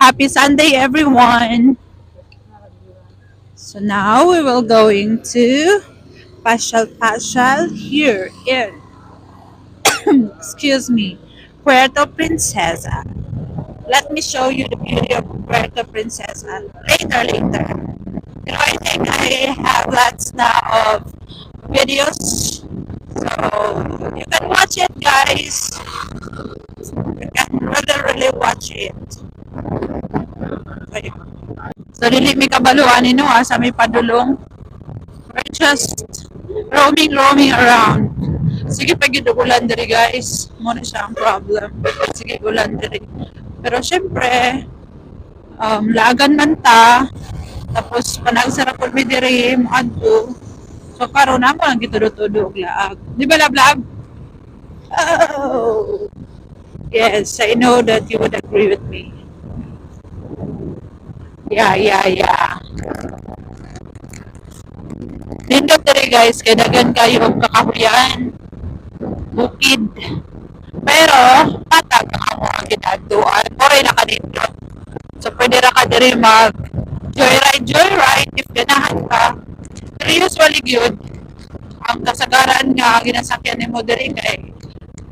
Happy Sunday, everyone. So now we will going to Pasyal here in, excuse me, Puerto Princesa. Let me show you the beauty of Puerto Princesa later. You know, I think I have lots now of videos, so you can watch it, guys. You can really watch it. Okay. So dili mi kabaluan nino sa may padulong. We're just roaming around. Sige pag ulan diri guys. Muna siya ang problem. Sige ulan diri. Pero syempre, lagan man ta. Tapos panagsara po mi diri mo adto. So karon na mo lang gitudo-tudo og laag. Di ba lab? Oh. Yes, I know that you would agree with me. Yeah. Nindot diri guys, kay daghan kayo og kakahuyan, bukid. Pero patag ang mga ginadtuan, oray na kanindot. So pwede ra ka diri mag joyride if ganahan ka. Pero usually gyud ang kasagaran nga ginasakyan nimo diri kay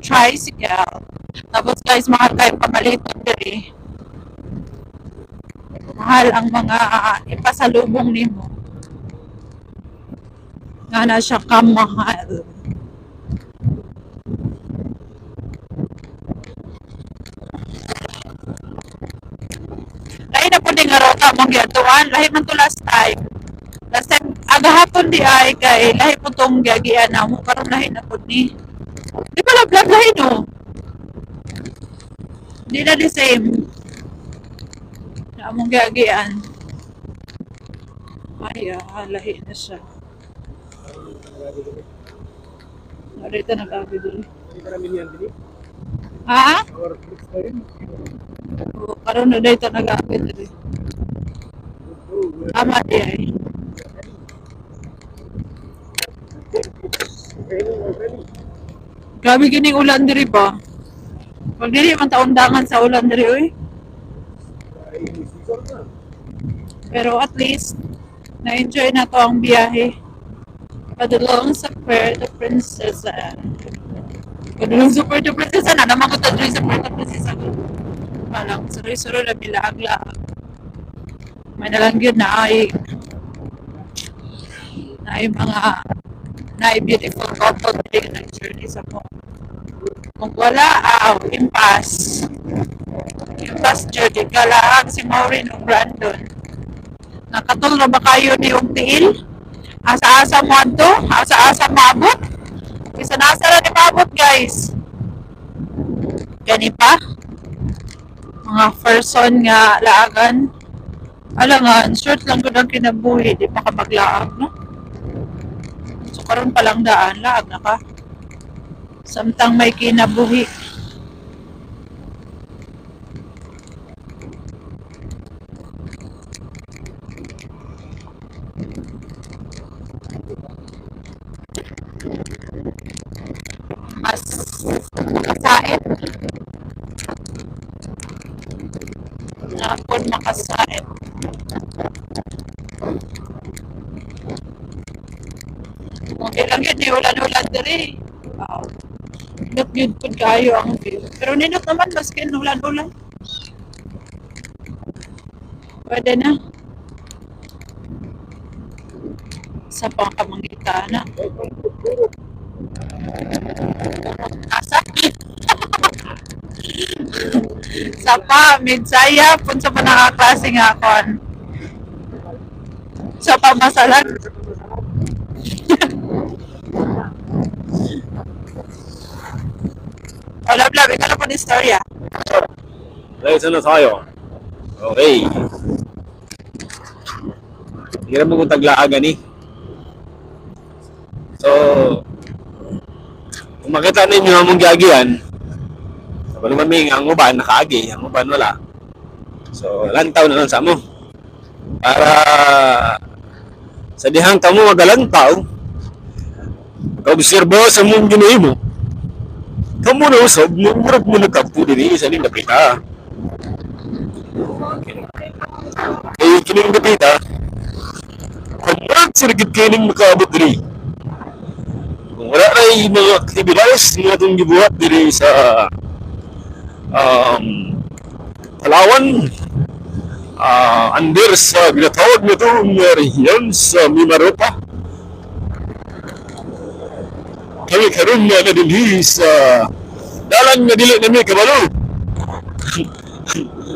tricycle. Tapos guys, mahal kayo pamaliton diri. Mahal ang mga ipasalubong nimo. Nga na siya kamahal. Lahi na po din nga rota mong giyatuan. Lahi man to last time. Last time, agahapon di ay kay lahi po tong giyagian na mo. Karong lahi na po ni. Di ba lablag lahi no? Di na the same. Na mong giyagian. Ay, lahi na siya. Narito nag-abi dito. Ha? Karon na dito nag-abi dito. Tama di ay. Grabe gining ulan diri ba? Pag diri man taundangan sa ulan diri oy. Pero at least na-enjoy na to ang biyahe. Padulong sa Puerto Princesa. Padulong sa Puerto Princesa na naman ko to sa Puerto Princesa. Malang suri-suri na bilaag-laag. May nalanggit na ay beautiful couple din ang journey sa mo. Kung wala, impasse journey. Kalaag si Maureen o Brandon. Nakatulong ba kayo ni yung tiil? Asa-asa mo ato? Asa-asa mabot? Isa nasa na ni mabot guys. Gani pa? Mga person nga laagan. Alangan, short lang ko ng kinabuhi. Di pa ka maglaag, no? So, karon pa lang daan. Laag na ka. Samtang may kinabuhi. Mas makasain. Napon makasain. Okay lang yun, ulan-ulan diri. Wow. Nag-good po kayo ang view. Pero ninot naman, maskin ulan-ulan. Pwede na. Sa pangkamangitana. Asa? Sa pa, midsaya, punsa pa nakaklase nga kon. Sa pamasalan. Love, ikaw na po ni storya. 네, 저는 사요. Okay. Hirap mo kung taglaaga ni. So, kung makita ninyo ang mong giagian, ako naman may ang uban, nakaagi, ang uban wala. So, lantaw na lang sa mo. Para sa dihang tamo magalantaw, kaobserbo sa mong ginoy mo. Kamu na usab, murag mo nagkampo din sa nila kita. Kay kining dapita, kung sir gid kining makaabot diri. Kung wala na yung mga aktibidades nga itong gibuhat diri sa um, Palawan, under sa ginatawag na itong rehiyon sa Mimaropa. Kami karon nga na dinhi sa dalan nga dili nami kabalo.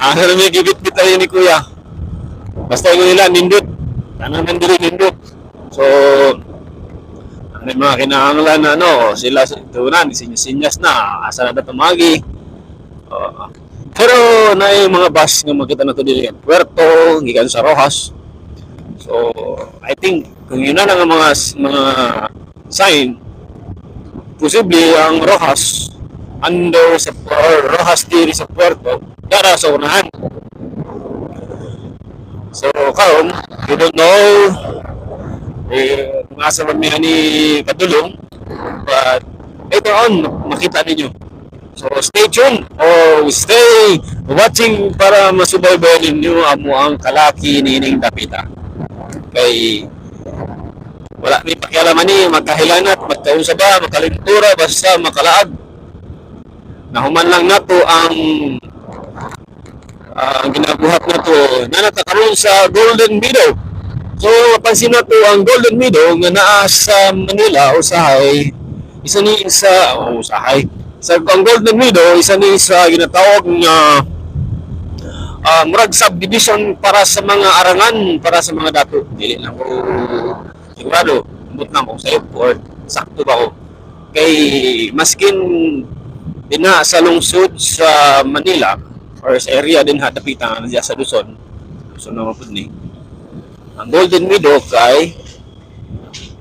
Ano na may gibit-bit tayo ni Kuya. Basta yung nila nindot. Tanang nandili nindot. So, ang mga kinahanglan na ano, sila tunan, sinyas na, asa na tumagi. Pero na yung mga bus nga makita na to dili Puerto, gikan sa Rojas. So, I think kung yun na lang ang mga sign, posible ang Rojas under sa Rojas diri sa Puerto, dara sa unahan. So, karon, you don't know kung asa man ni Kadulong, but later on, makita ninyo. So, stay tuned or stay watching para masubaybayan ninyo amo ang kalaki nining dapita. Kay wala may pakialaman ni magkahilanat, magkaunsa ba, makalintura, basta makalaag. Nahuman lang nato ang ginabuhat na to na nakakaroon sa Golden Meadow. So, mapansin na to ang Golden Meadow nga naa sa Manila, usahay, isa ni sa usahay. Sa ang Golden Meadow, isa ni sa ginatawag nga murag subdivision para sa mga arangan, para sa mga dato. Dili na ko sigurado, umot na ko sa airport, sakto ba ko. Kay maskin dina sa lungsod sa Manila, or sa area din hatapitan diya sa Luzon. Luzon na mapud ni. Ang Golden Meadow kay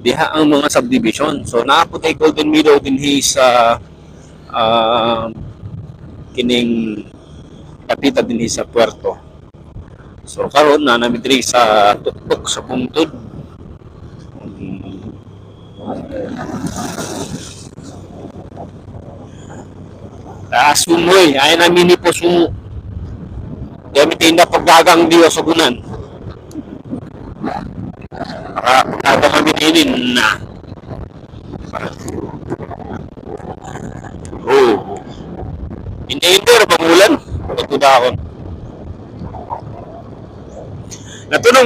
diha ang mga subdivision. So naapot ay Golden Meadow dinhi sa kining kapita dinhi sa Puerto. So karon na namin diri sa tuktok sa Bungtod. Sumoy, ay namin ni po sumo. Dami tinda pagdagang diwa sa gunan. Para pagdagang kami dinin na. Oh. Hindi pangulan. Pagtudahon. Natunong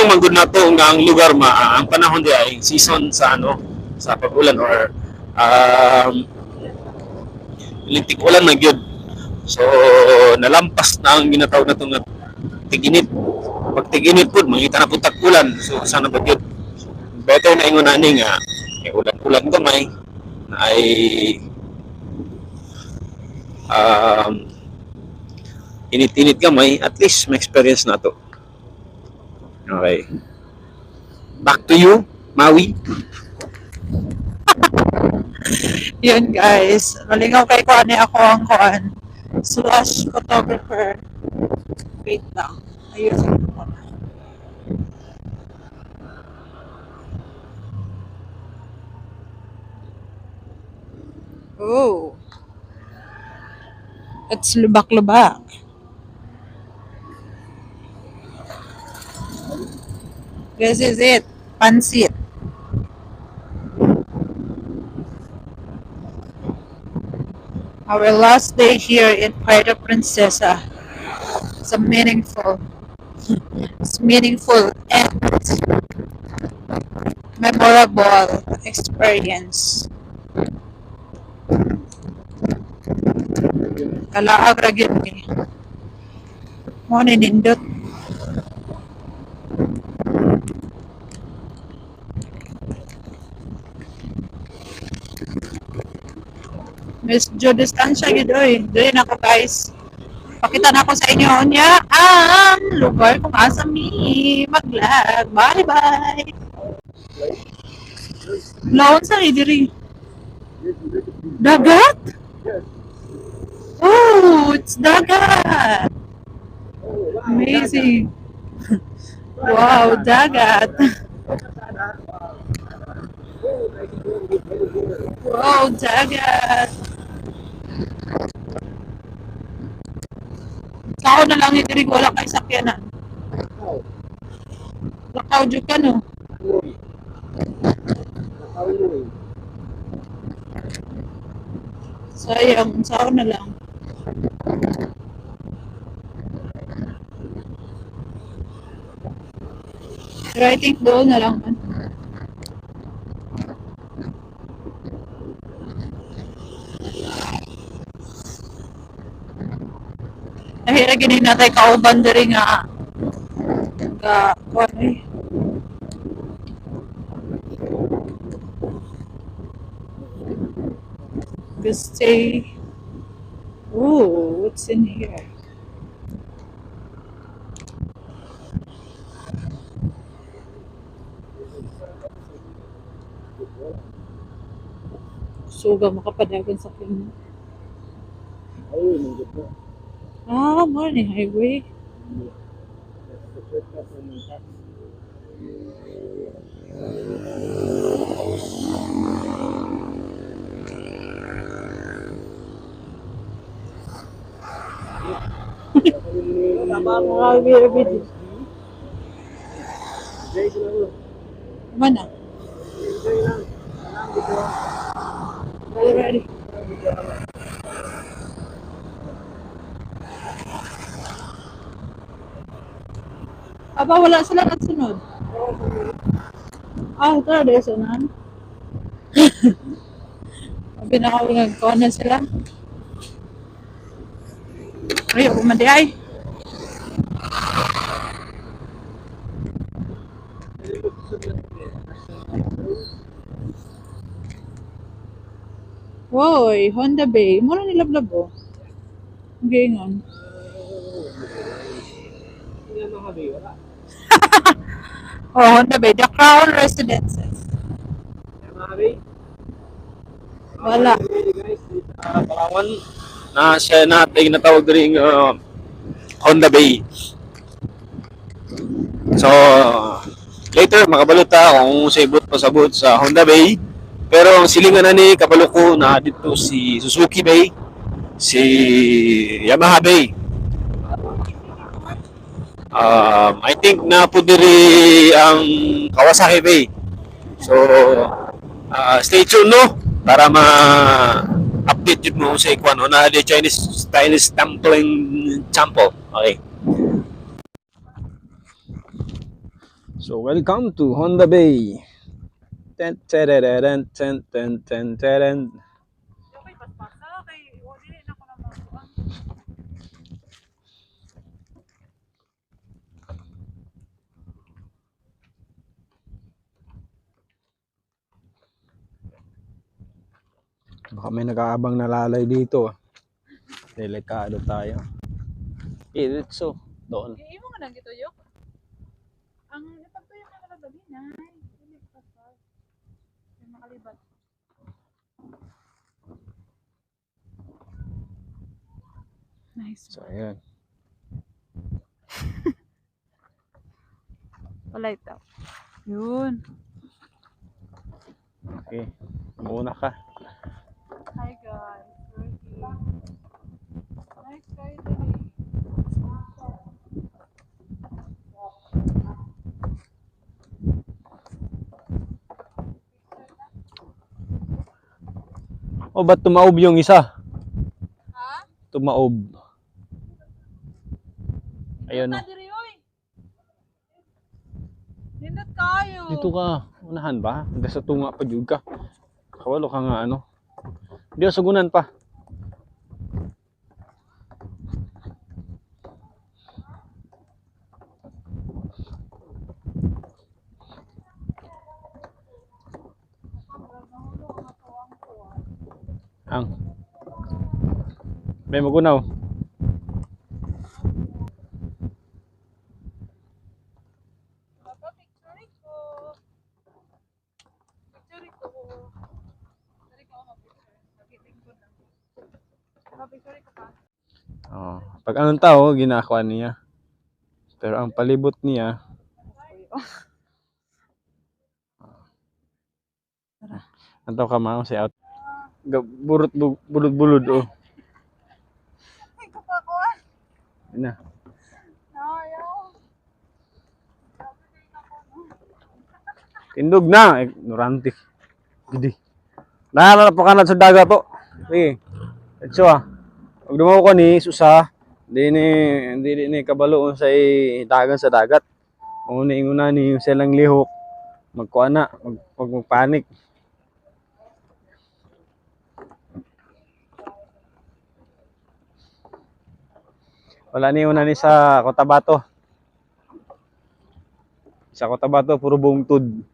manggod na to nga ang lugar ang panahon di ay season sa sa pag-ulan or lintik ulan na gyud. So nalampas na ang ginatawag na itong tiginit. Pag tiginit po, mangita na po tag-ulan. So sana ba gyud. Better na ingon ani nga ulan-ulan gamay na ay init-init gamay, at least may experience na to. Okay. Back to you, Maui. Yun guys, malingaw kay kuan ni ako ang kuan slash photographer. Wait lang, ayusin ko muna. Oh, it's lubak-lubak. This is it, pansit. Our last day here in Puerto Princesa. It's a meaningful and memorable experience. Kalaag ra gyud ni. Mo ni nindot. Medyo distansya gyud oy. Dili na ako guys. Pakita na ako sa inyo niya ang lugar kung asa mi mag-vlog. Bye-bye. Laon sa diri. Dagat? Oh, it's dagat. Amazing. Wow, dagat. Wow, dagat. Sao na lang ito rin wala kay sakyanan. Lakaw dyan ka no. Sayang, sao na lang. Pero I think doon na lang man. Nahira gini natay kauban diri nga kuan eh. Stay. Ooh, what's in here? Suga makapadagan sa kanya. Ah, morning highway. Mana? Already. Aba, wala sila nagsunod. Ah, ito na sunan. Pinakawag na sila. Ay, ako mandi ay. Woy, Honda Bay. Mura nilablab oh. Gingon. Oh, Honda Bay. The Crown Residences. Wala. Palawan na siya natin natawag rin Honda Bay. So, later makabalota kung sabot pa sabot sa Honda Bay. Pero ang silingan na ni kabalo ko na dito si Suzuki Bay, si Yamaha Bay. I think na po diri ang Kawasaki Bay. So, stay tuned no para ma-update yun mo sa ikuan na the Chinese dumpling champo. Okay. So, welcome to Honda Bay. Ten ten ten ten ten ten. Baka may nag-aabang na lalay dito. Delikado tayo. Diretso. Doon. Iimo nga nang gituyok. Ang ipagtuyok na kala gabi na. Dili pa sa. May makalibat. Nice. So, ayan. Wala ito. Yun. Okay. Muna ka. Hi guys. Nice guy today. O, ba't tumaob yung isa? Ha? Tumaob. Ayun na. Nindot kayo. Dito ka. Unahan ba? Hanggang sa tunga pa jud ka. Kawalo ka nga ano. Hindi sugunan pa. Ang. May magunaw. Papa, picture ko. Picture ko. Dari ko ako picture. Nagiting ko na. Papa, picture ko pa. Oh, pag anong tao, ginagawa niya. Pero ang palibot niya, antaw ka mao si out. Bulod-bulod oh. Ay, ko pa ko. Yun na. Tindog na, ignorante. Gidi. Nahala pa ka na sa dagat to. Sige. Let's ah. Pag dumaw ko ni susa, hindi ni kabalo sa dagan sa dagat. Una ni silang lihok. Magkuha na, magpanik. Wala ni una ni sa Cotabato. Sa Cotabato, puro bungtod.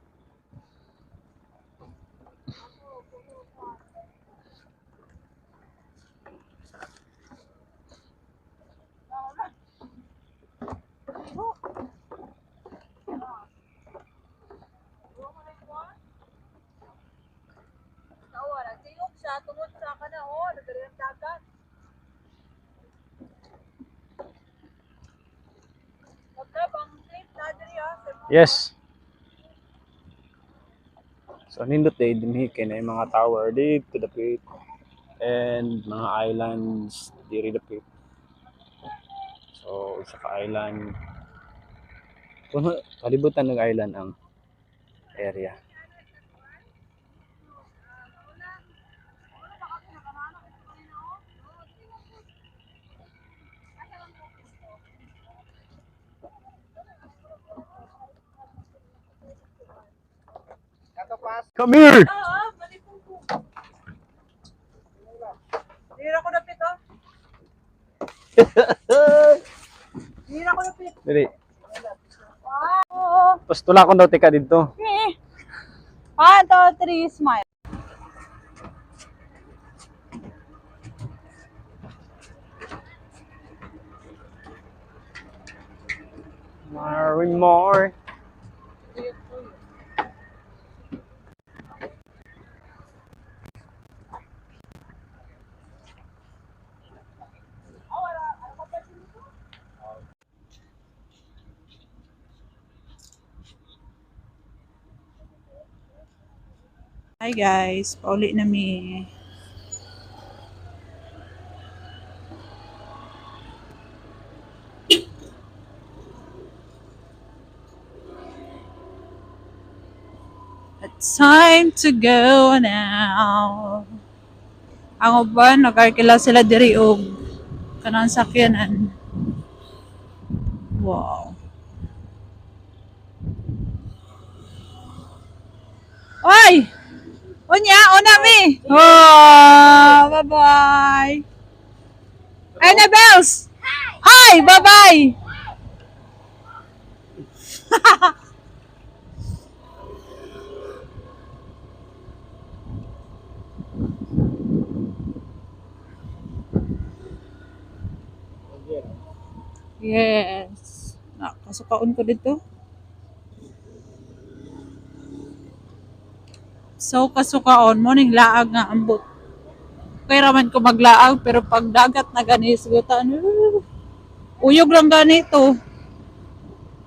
Yes. So nindot day dinhi kay na yung mga tower dito dapit and mga islands diri dapit. So sa island kuno kalibutan ng island ang area. Come here. Dira ko dapit oh. Dira ko dapit. Dili. Wow. Pastula ko daw tika dito. 1, 2, 3, smile. More. Hi guys, pauli na mi. It's time to go now. Ang uban, nag-arkila sila diri og kanang sakyanan. Wow. Oy! Unya, una mi. Oh, bye-bye. Ay, na bells. Hi, bye-bye. Yes. Nakasukaon ko dito. So, kasukaon mo ning laag nga ambot. Kaya raman ko maglaag, pero pag dagat na gani, sigutan, uyog lang ganito.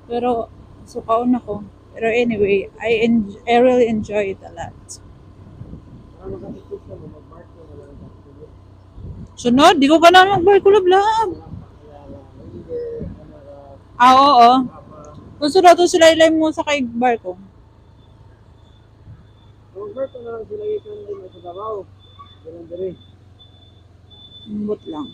Pero, sukaon ako. Pero anyway, I really enjoy it a lot. Sunod, di ko ka na mag-barko lab. Ah, oo. Gusto na to sila ilay mo sa kay barko. Barko na lang sila ikan din sa Davao. Diyan diri. Ambot lang.